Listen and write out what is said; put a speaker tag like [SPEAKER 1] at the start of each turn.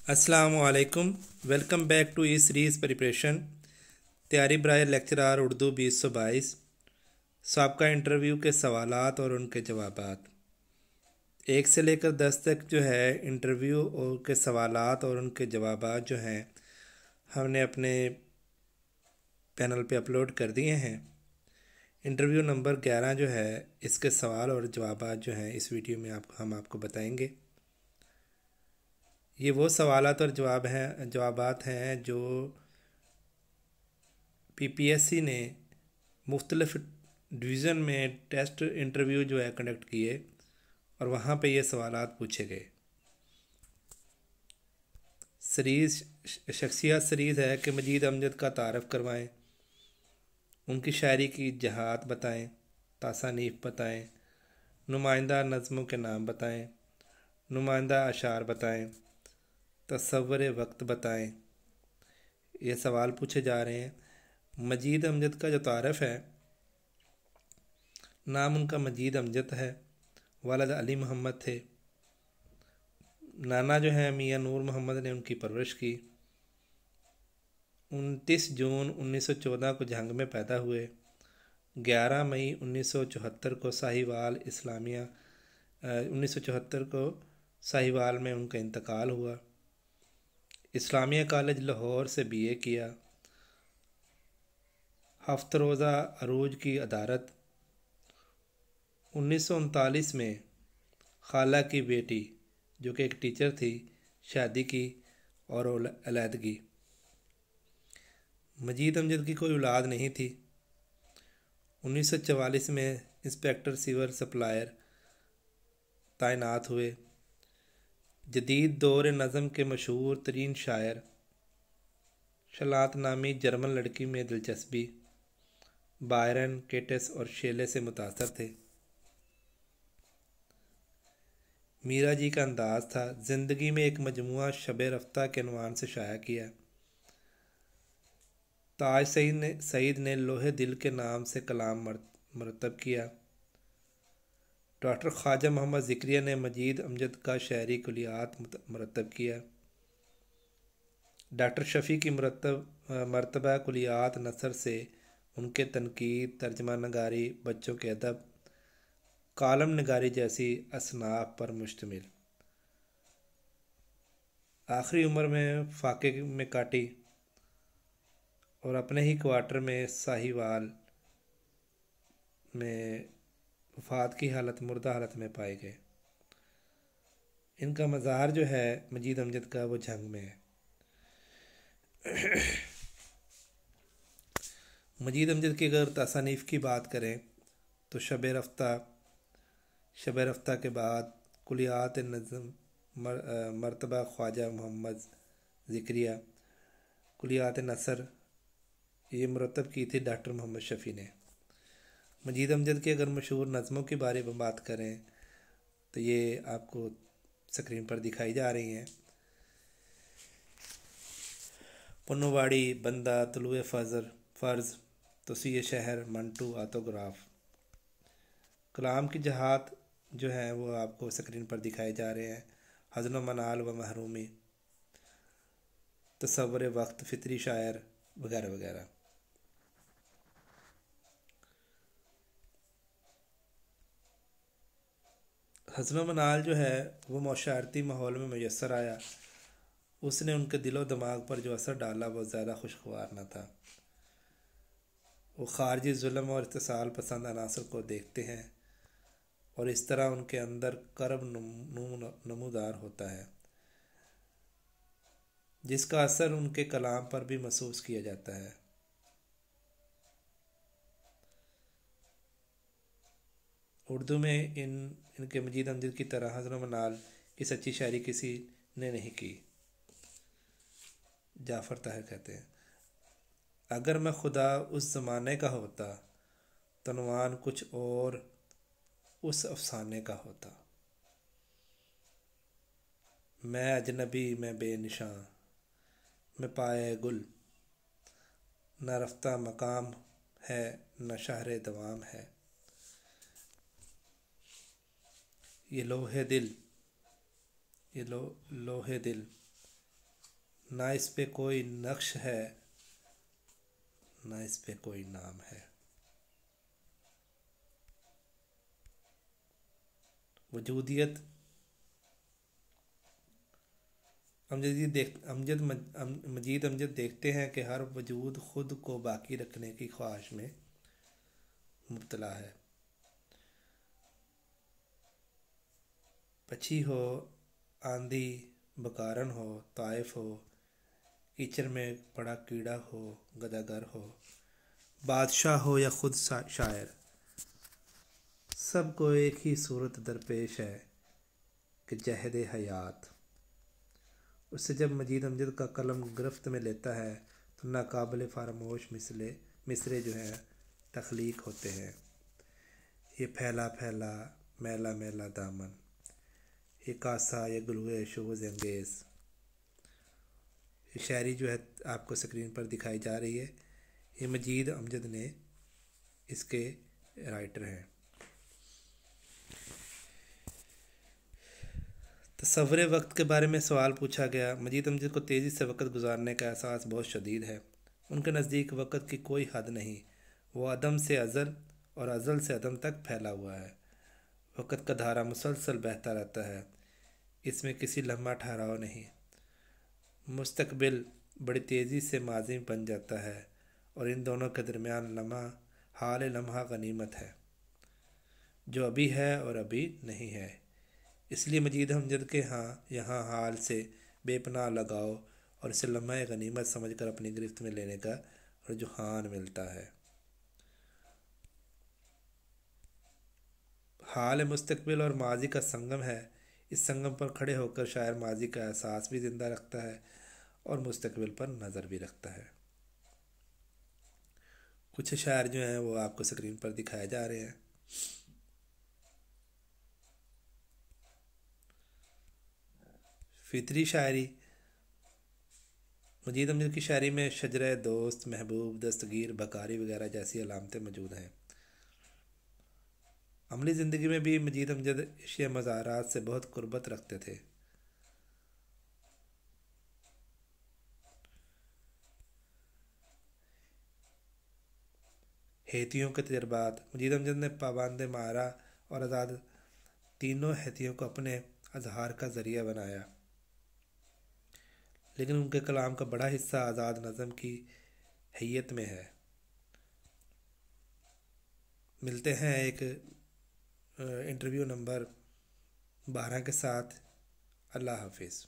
[SPEAKER 1] अस्सलाम वालेकुम। Welcome back to E series preparation तैयारी बराए लेक्चरार उर्दू 2022। सबका इंटरव्यू के सवालात और उनके जवाबात 1 से लेकर 10 तक जो है इंटरव्यू और के सवालात और उनके जवाबात जो हैं हमने अपने पैनल पे अपलोड कर दिए हैं। इंटरव्यू नंबर 11 जो है इसके सवाल और जवाबात जो हैं इस वीडियो में हम आपको बताएंगे। ये वो सवालात और जवाबात हैं जो पीपीएससी ने मुख्तलिफ डिवीज़न में टेस्ट इंटरव्यू जो है कंडक्ट किए और वहाँ पे ये सवालात पूछे गए। सीरीज़ शख्सियत सीरीज़ है कि मजीद अमजद का तारफ़ करवाएं, उनकी शायरी की जहात बताएं, तासानीफ बताएं, नुमाइंदा नज़मों के नाम बताएं, नुमाइंदा अशार बताएं, तसव्वुर वक्त बताएं। ये सवाल पूछे जा रहे हैं। मजीद अमजद का जो तारफ़ है, नाम उनका मजीद अमजद है, वालिद अली मोहम्मद थे। नाना जो है मियाँ नूर मोहम्मद ने उनकी परवरिश की। 29 जून 1914 को जंग में पैदा हुए। 11 मई 1974 को साहिवाल इस्लामिया 1974 को साहिवाल में उनका इंतकाल हुआ। इस्लामिया कॉलेज लाहौर से बीए किया। हफ्त रोज़ा अरूज की अदारत। 1939 में खाला की बेटी जो कि एक टीचर थी शादी की और अलहदगी। मजीद अमजद की कोई औलाद नहीं थी। 1944 में इंस्पेक्टर सिविल सप्लायर तैनात हुए। जदीद दौर नज़म के मशहूर तरीन शायर शलात नामी जर्मन लड़की में दिलचस्पी। बायरन, केटस और शेले से मुतासर थे। मीरा जी का अंदाज़ था। ज़िंदगी में एक मजमुआ शब रफ्ता के अनवान से शाया किया। ताज सईद ने लोहे दिल के नाम से कलाम मरतब किया। डॉक्टर ख्वाजा मोहम्मद ज़िक्रिया ने मजीद अमजद का शायरी कुलियात मरतब किया। डॉक्टर शफ़ी की मरतबा कुलियात नसर से उनके तनकीद, तर्जमा नगारी, बच्चों के अदब, कालम नगारी जैसी असनाफ पर मुश्तमिल। आखिरी उम्र में फाके में काटी और अपने ही क्वार्टर में साहिवाल में वफ़ात की हालत मुर्दा हालत में पाए गए। इनका मज़ार जो है मजीद अमजद का वो जंग में है। मजीद अमजद की अगर तसानीफ़ की बात करें तो शब रफ्ता के बाद कुलियात नज़म मरतबा ख्वाजा मोहम्मद ज़िक्रिया, कुलियात नसर ये मुरतब की थी डॉक्टर मोहम्मद शफ़ी ने। मजीद अमजद की अगर मशहूर नज़मों के बारे में बात करें तो ये आपको स्क्रीन पर दिखाई जा रही हैं। पुन्नुवाड़ी, बंदा, तुलुए फ़र्ज़, तोसीए शहर, मंटू, ऑटोग्राफ। कलाम की जहात जो है वो आपको स्क्रीन पर दिखाए जा रहे हैं। हज़्न मनाल व महरूमी, तसव्वुर वक्त, फितरी शायर वगैरह वगैरह। हज़्न मनाल जो है वो मशारती माहौल में मैसर आया। उसने उनके दिलो दिमाग पर जो असर डाला वो ज़्यादा खुशगवार न था। वो खारजी जुल्म और इत्तिसाल पसंद अनासर को देखते हैं और इस तरह उनके अंदर करब नमूदार होता है, जिसका असर उनके कलाम पर भी महसूस किया जाता है। उर्दू में इनके मजीद अमजद की तरह हज़्न मनाल की सच्ची शायरी किसी ने नहीं की। जाफ़र ताहिर कहते हैं, अगर मैं खुदा उस ज़माने का होता तो उन्वान कुछ और उस अफसाने का होता। मैं अजनबी, मैं बेनिशां, मैं पाए गुल, न रफ्ता मकाम है न शहर दवाम है। ये लोहे दिल نہ اس پہ کوئی نقش ہے نہ اس پہ کوئی نام ہے۔ وجودیت مجید امجد دیکھتے ہیں کہ ہر وجود خود کو باقی رکھنے کی خواہش میں مبتلا ہے۔ پچھی ہو، آندھی بکارن ہو، طائف ہو، کیچڑ میں پڑا کیڑا ہو، گداگر ہو، بادشاہ ہو یا خود شاعر، سب کو ایک ہی صورت درپیش ہے کہ جہد حیات۔ اس سے جب مجید امجد کا قلم گرفت میں لیتا ہے تو ناقابل فراموش مصرے جو ہیں تخلیق ہوتے ہیں۔ یہ پھیلا پھیلا میلا میلا دامن، یہ کاسا یہ گلوئے شوز انگیز۔ یہ شاعری جو ہے آپ کو اسکرین پر دکھائی جا رہی ہے، یہ مجید امجد نے اس کے رائٹر ہیں۔ تصور وقت کے بارے میں سوال پوچھا گیا۔ مجید امجد کو تیزی سے وقت گزارنے کا احساس بہت شدید ہے۔ ان کے نزدیک وقت کی کوئی حد نہیں، وہ عدم سے ازل اور ازل سے عدم تک پھیلا ہوا ہے۔ وقت کا دھارا مسلسل بہتا رہتا ہے، اس میں کسی لمحہ ٹھہراؤ نہیں۔ مستقبل بڑی تیزی سے ماضی بن جاتا ہے اور ان دونوں کے درمیان لمحہ حال لمحہ غنیمت ہے، جو ابھی ہے اور ابھی نہیں ہے۔ اس لیے مجید امجد کے یہاں حال سے بے پناہ لگاؤ اور اسے لمحہ غنیمت سمجھ کر اپنی گرفت میں لینے کا رجحان ملتا ہے۔ حال مستقبل اور ماضی کا سنگم ہے۔ اس سنگم پر کھڑے ہو کر شاعر ماضی کا احساس بھی زندہ رکھتا ہے اور مستقبل پر نظر بھی رکھتا ہے۔ کچھ شاعر جو ہیں وہ آپ کو اسکرین پر دکھائے جا رہے ہیں۔ فطری شاعری، مجید امجد کی شاعری میں شجرہ دوست، محبوب، دستگیر، بکاری وغیرہ جیسی علامتیں موجود ہیں۔ عملی زندگی میں بھی مجید امجد اشیاء مزارات سے بہت قربت رکھتے تھے۔ ہیتیوں کے تجربات، مجید امجد نے پابند معرہ اور آزاد تینوں ہیتیوں کو اپنے اظہار کا ذریعہ بنایا، لیکن ان کے کلام کا بڑا حصہ آزاد نظم کی حیت میں ہے۔ ملتے ہیں ایک انٹرویو نمبر 12 کے ساتھ۔ اللہ حافظ۔